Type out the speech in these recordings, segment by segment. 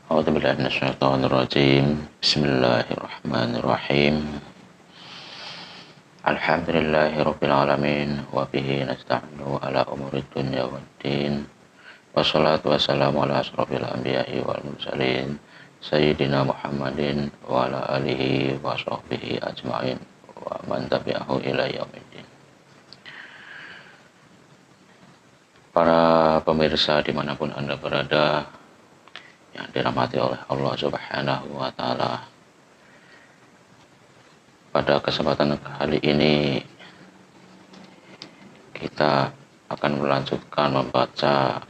A'udzubillahi minasyaitonirrajim. Bismillahirrahmanirrahim. Alhamdulillahirabbil alamin wa bihi nasta'inu ala umurid dunya waddin. Wassalatu wassalamu ala asrofil anbiya'i wal mursalin sayyidina Muhammadin wa ala alihi wa sahbihi ajma'in wa man tabi'ahu ila yaumiddin. Para pemirsa dimanapun Anda berada, yang dirahmati oleh Allah Subhanahu wa Ta'ala, pada kesempatan kali ini kita akan melanjutkan membaca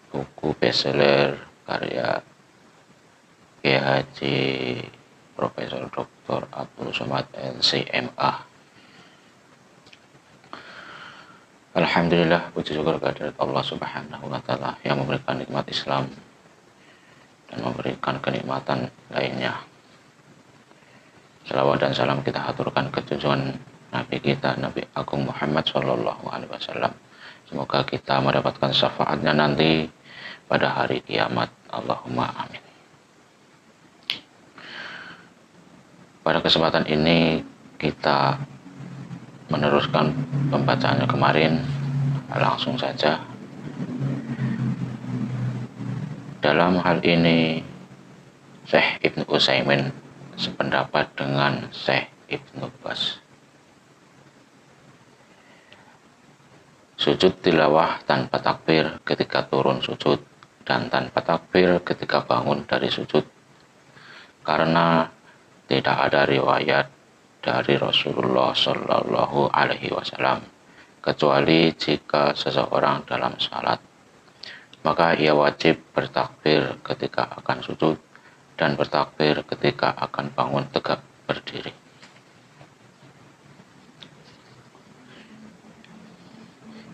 buku bestseller karya Kiai Haji Profesor Dr. Abdul Somad LC.MA. Alhamdulillah, puji syukur kehadirat Allah Subhanahu wa Ta'ala yang memberikan nikmat Islam dan memberikan kenikmatan lainnya. Salawat dan salam kita aturkan ke junjungan Nabi kita, Nabi Agung Muhammad Sallallahu Alaihi Wasallam. Semoga kita mendapatkan syafaatnya nanti pada hari kiamat. Allahumma amin. Pada kesempatan ini kita meneruskan pembacaannya kemarin. Langsung saja. Dalam hal ini Syekh Ibnu Utsaimin sependapat dengan Syekh Ibnu Baz. Sujud tilawah tanpa takbir ketika turun sujud dan tanpa takbir ketika bangun dari sujud, karena tidak ada riwayat dari Rasulullah Shallallahu Alaihi Wasallam kecuali jika seseorang dalam salat, maka ia wajib bertakbir ketika akan sujud dan bertakbir ketika akan bangun tegak berdiri.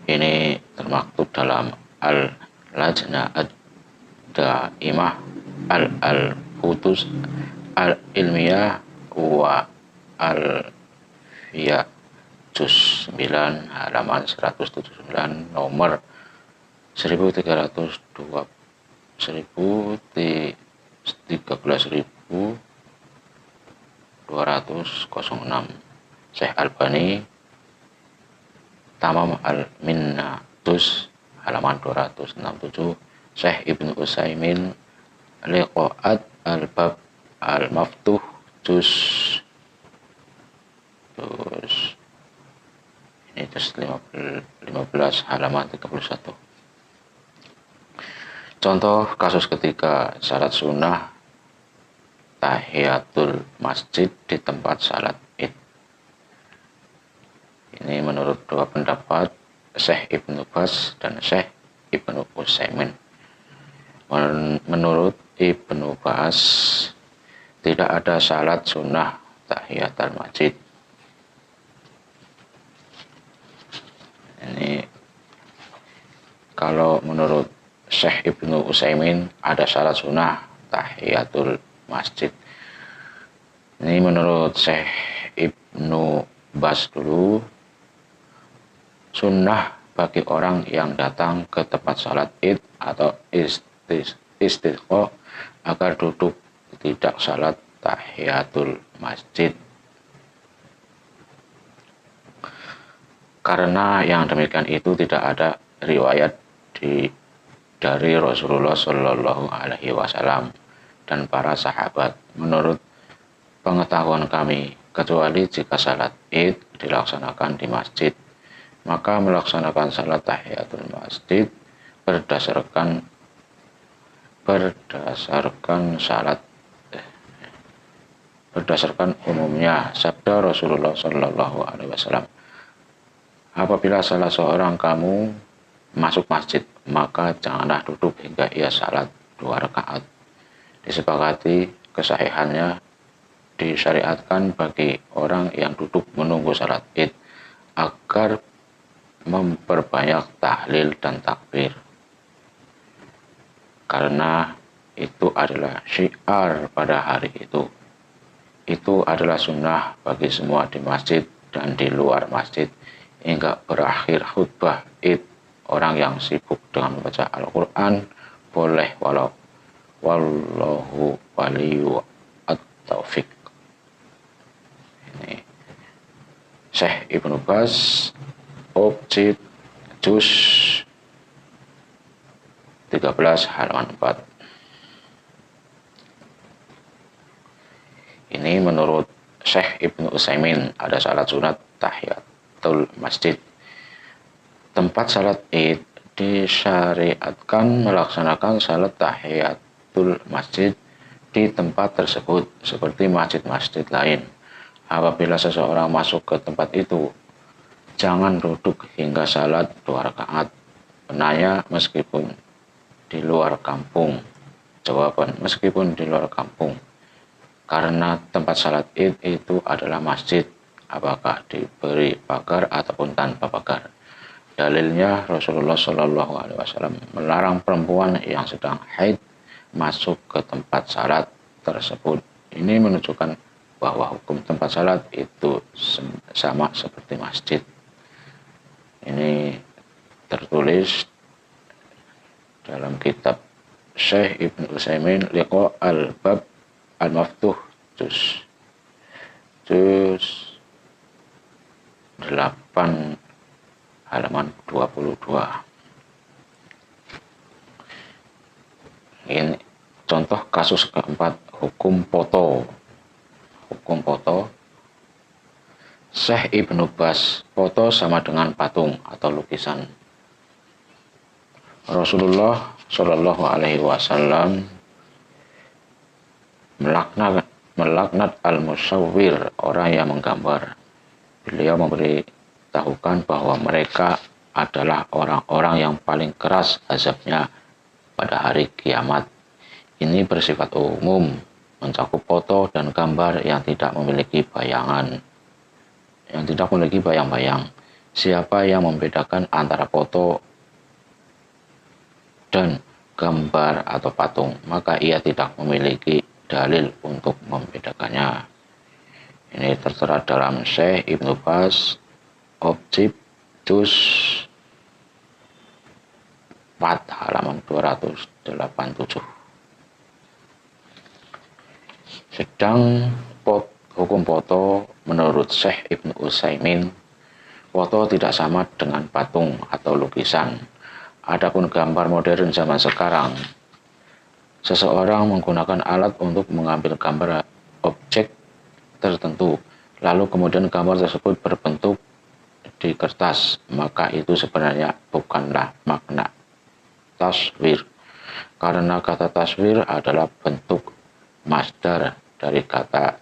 Ini termaktub dalam Al-Lajnah Ad-Daimah Al-Futus Al-Ilmiyah wa Al-Fiyah Juz 9 halaman 179 nomor 13.206 Syekh Albani Tamam al-Minna Juz halaman 267, Syekh Ibnu Utsaimin Liqa'at al-Bab al-Maftuh Juz ini Juz 15 halaman 31. Contoh kasus ketika salat sunnah tahiyatul masjid di tempat salat id. Ini menurut dua pendapat, Syekh Ibnu Baz dan Syekh Ibnu Utsaimin. Menurut Ibnu Baz, tidak ada salat sunnah tahiyatul masjid. Ini kalau menurut Syekh Ibnu Utsaimin ada salat sunnah tahiyatul masjid. Ini menurut Syekh Ibnu Baz dulu, sunnah bagi orang yang datang ke tempat salat id atau istisqa agar duduk, tidak salat tahiyatul masjid. Karena yang demikian itu tidak ada riwayat dari Rasulullah Shallallahu Alaihi Wasallam dan para sahabat. Menurut pengetahuan kami, kecuali jika salat id dilaksanakan di masjid, maka melaksanakan salat tahiyatul masjid berdasarkan umumnya sabda Rasulullah Shallallahu Alaihi Wasallam. Apabila salah seorang kamu masuk masjid, maka janganlah duduk hingga ia salat 2 rakaat. Disepakati kesahihannya disyariatkan bagi orang yang duduk menunggu salat id agar memperbanyak tahlil dan takbir, karena itu adalah syiar pada hari itu. Itu adalah sunnah bagi semua di masjid dan di luar masjid hingga berakhir khutbah id. Orang yang sibuk dengan membaca Al-Quran boleh Wallahu waliyu at-taufiq. Ini Syekh Ibnu Baz, Objid, Juz 13 halaman 4. Ini menurut Syekh Ibnu Utsaimin ada salat sunat tahiyatul masjid. Tempat salat Id disyariatkan melaksanakan salat tahiyatul masjid di tempat tersebut seperti masjid-masjid lain. Apabila seseorang masuk ke tempat itu, jangan duduk hingga salat 2 rakaat. Penanya, meskipun di luar kampung. Jawaban, meskipun di luar kampung. Karena tempat salat Id itu adalah masjid, apakah diberi pagar ataupun tanpa pagar. Dalilnya Rasulullah Shallallahu Alaihi Wasallam melarang perempuan yang sedang haid masuk ke tempat salat tersebut. Ini menunjukkan bahwa hukum tempat salat itu sama seperti masjid. Ini tertulis dalam kitab Syekh Ibnu Utsaimin Liqa al-Bab Al-Maftuh Juz 8 halaman 22. Ini contoh kasus keempat, hukum foto. Hukum foto. Syekh Ibnu Baz, foto sama dengan patung atau lukisan. Rasulullah Shallallahu Alaihi Wasallam melaknat al-musawwir, orang yang menggambar. Beliau memberitahukan bahwa mereka adalah orang-orang yang paling keras azabnya pada hari kiamat. Ini bersifat umum, mencakup foto dan gambar yang tidak memiliki bayang-bayang. Siapa yang membedakan antara foto dan gambar atau patung, maka ia tidak memiliki dalil untuk membedakannya. Ini tertera dalam Syekh Ibnu Baz, Objid, Juz 4 halaman 287. Sedang hukum foto menurut Syekh Ibnu Utsaimin, foto tidak sama dengan patung atau lukisan. Adapun gambar modern zaman sekarang, seseorang menggunakan alat untuk mengambil gambar objek tertentu, lalu kemudian gambar tersebut berbentuk di kertas, maka itu sebenarnya bukanlah makna taswir, karena kata taswir adalah bentuk masdar dari kata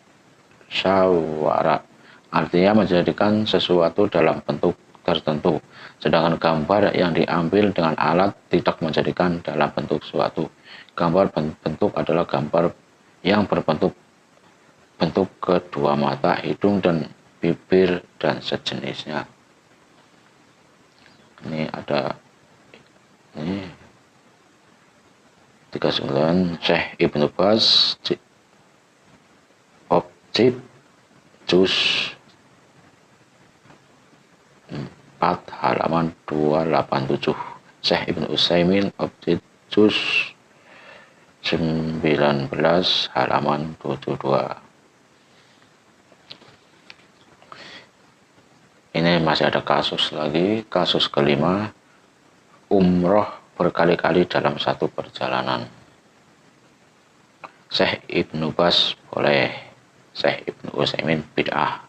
syawara, artinya menjadikan sesuatu dalam bentuk tertentu, sedangkan gambar yang diambil dengan alat tidak menjadikan dalam bentuk suatu. Gambar bentuk adalah gambar yang berbentuk kedua mata, hidung, dan bibir, dan sejenisnya. Ini ada ini 39 Syekh Ibnu Baz, Objid, Juz 4 halaman 287. Syekh Ibnu Utsaimin, Objid, Juz 19 halaman 22. Ini masih ada kasus lagi, kasus kelima, umroh berkali-kali dalam satu perjalanan. Syekh Ibnu Baz boleh, Syekh Ibnu Utsaimin bid'ah.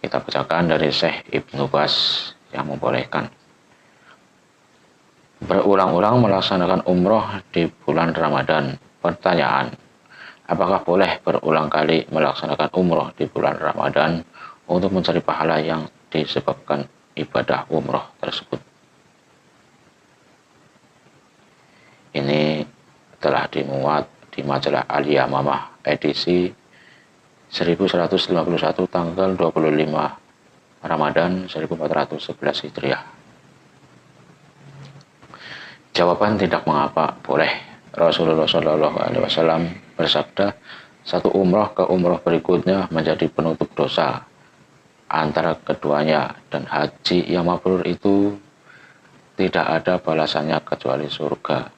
Kita bacakan dari Syekh Ibnu Baz yang membolehkan. Berulang-ulang melaksanakan umroh di bulan Ramadan. Pertanyaan, apakah boleh berulang kali melaksanakan umroh di bulan Ramadan untuk mencari pahala yang disebabkan ibadah umroh tersebut? Ini telah dimuat di majalah Al-Yamamah edisi 1151 tanggal 25 Ramadan 1411 Hijriah. Jawaban tidak mengapa, boleh. Rasulullah Shallallahu Alaihi Wasallam bersabda, satu umroh ke umroh berikutnya menjadi penutup dosa antara keduanya, dan haji yang mabrur itu tidak ada balasannya kecuali surga.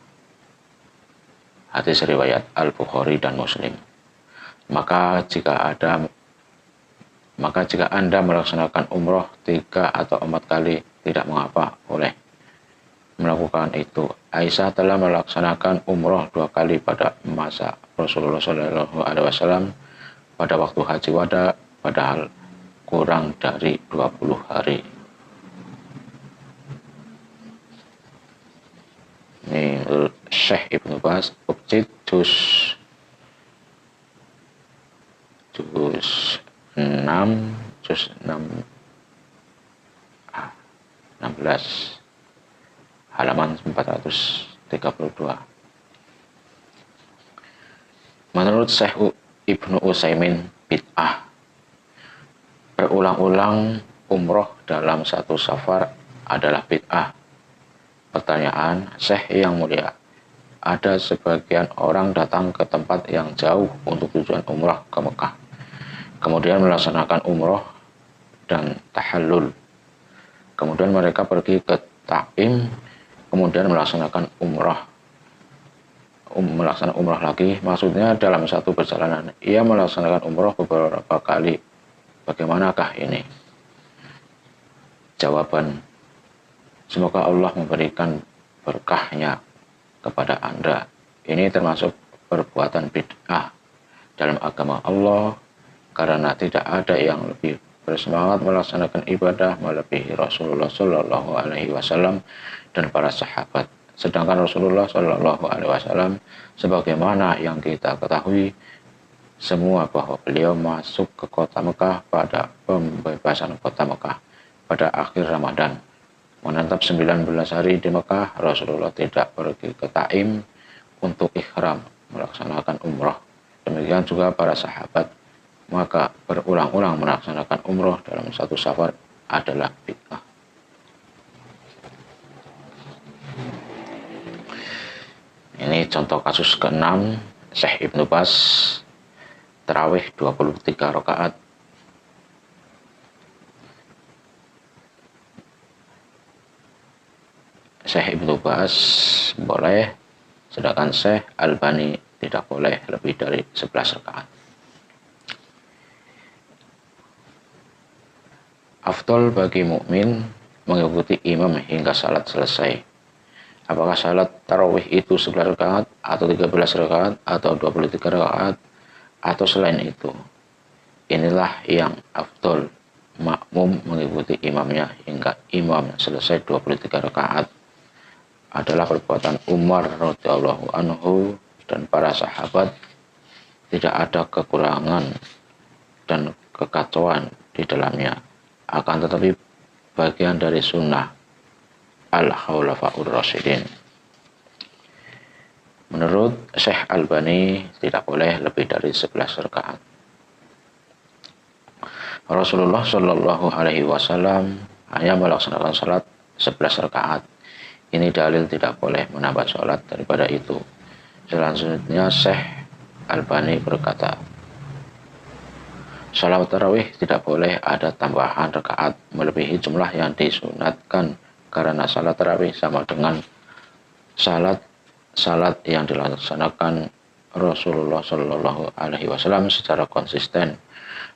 Hadis riwayat Al-Bukhari dan Muslim. Maka jika Anda melaksanakan umroh 3 atau 4 kali, tidak mengapa, boleh melakukan itu. Aisyah telah melaksanakan umroh 2 kali pada masa Rasulullah SAW pada waktu haji wada, padahal kurang dari 20 hari. Ini Syekh Ibnu Baz, Ubjid juz 16 halaman 432. Menurut Syekh Ibnu Utsaimin, bid'ah berulang-ulang umroh dalam satu safar adalah bid'ah. Pertanyaan, Syekh yang mulia, ada sebagian orang datang ke tempat yang jauh untuk tujuan umrah ke Mekah, kemudian melaksanakan umroh dan tahallul. Kemudian mereka pergi ke Taim, kemudian melaksanakan umroh lagi. Maksudnya dalam satu perjalanan ia melaksanakan umroh beberapa kali. Bagaimanakah ini? Jawaban, semoga Allah memberikan berkahnya kepada Anda. Ini termasuk perbuatan bid'ah dalam agama Allah, karena tidak ada yang lebih bersemangat melaksanakan ibadah melebihi Rasulullah Shallallahu Alaihi Wasallam dan para sahabat. Sedangkan Rasulullah Shallallahu Alaihi Wasallam, sebagaimana yang kita ketahui semua, bahwa beliau masuk ke kota Mekah pada pembebasan kota Mekah pada akhir Ramadan. Menetap 19 hari di Mekah, Rasulullah tidak pergi ke Taim untuk ihram melaksanakan umroh. Demikian juga para sahabat. Maka berulang-ulang melaksanakan umroh dalam satu safar adalah bid'ah. Ini contoh kasus ke-6, Syekh Ibnu Baz, tarawih 23 rakaat. Syekh Ibnu Baz boleh, sedangkan Syekh Albani tidak boleh lebih dari 11 rakaat. Afdol bagi mukmin mengikuti imam hingga salat selesai. Apakah salat tarawih itu 11 rakaat atau 13 rakaat atau 23 rakaat atau selain itu? Inilah yang afdol, makmum mengikuti imamnya hingga imam selesai 23 rakaat. Adalah perbuatan Umar radhiyallahu anhu dan para sahabat. Tidak ada kekurangan dan kekacauan di dalamnya, akan tetapi bagian dari sunnah al-khulafaur rasyidin. Menurut Syekh Albani tidak boleh lebih dari 11 rakaat. Rasulullah Shallallahu Alaihi Wasallam hanya melaksanakan salat 11 rakaat. Ini dalil tidak boleh menambah salat daripada itu. Selanjutnya Syekh Albani berkata, salat tarawih tidak boleh ada tambahan rakaat melebihi jumlah yang disunatkan, karena salat tarawih sama dengan salat yang dilaksanakan Rasulullah Shallallahu Alaihi Wasallam secara konsisten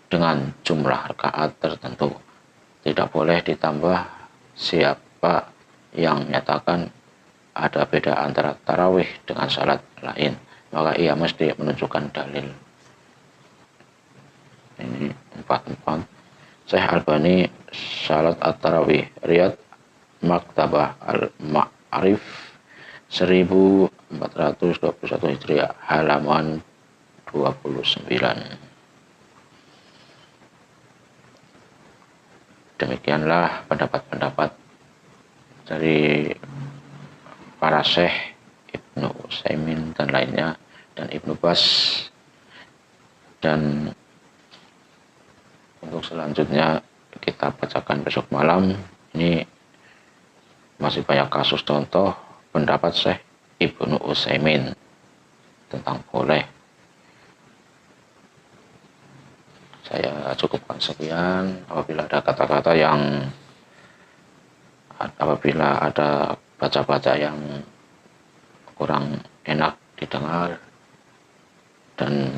dengan jumlah rakaat tertentu. Tidak boleh ditambah. Siapa yang menyatakan ada beda antara tarawih dengan salat lain, maka ia mesti menunjukkan dalil. Ini 44. Syekh Albani, salat at-tarawih, Riyad Maktabah Al-Ma'arif 1421 Hijriah, halaman 29. Demikianlah pendapat-pendapat dari para Syekh Ibnu Utsaimin dan lainnya, dan Ibnu Baz. Dan untuk selanjutnya kita bacakan besok malam. Ini masih banyak kasus contoh pendapat Syekh Ibnu Utsaimin tentang boleh. Saya cukupkan sekian. Apabila ada kata-kata yang, apabila ada baca-baca yang kurang enak didengar, dan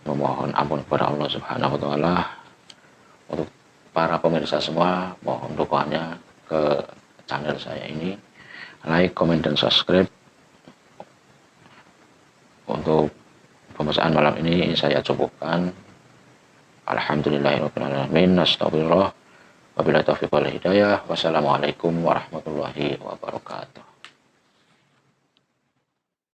memohon ampun kepada Allah Subhanahu wa Ta'ala. Untuk para pemirsa semua, mohon dukungannya ke channel saya ini, like, komen, dan subscribe. Untuk pembacaan malam ini saya cukupkan. Alhamdulillahirrahmanirrahim. Astagfirullah. Wabillahi taufiq wal hidayah. Wassalamualaikum warahmatullahi wabarakatuh.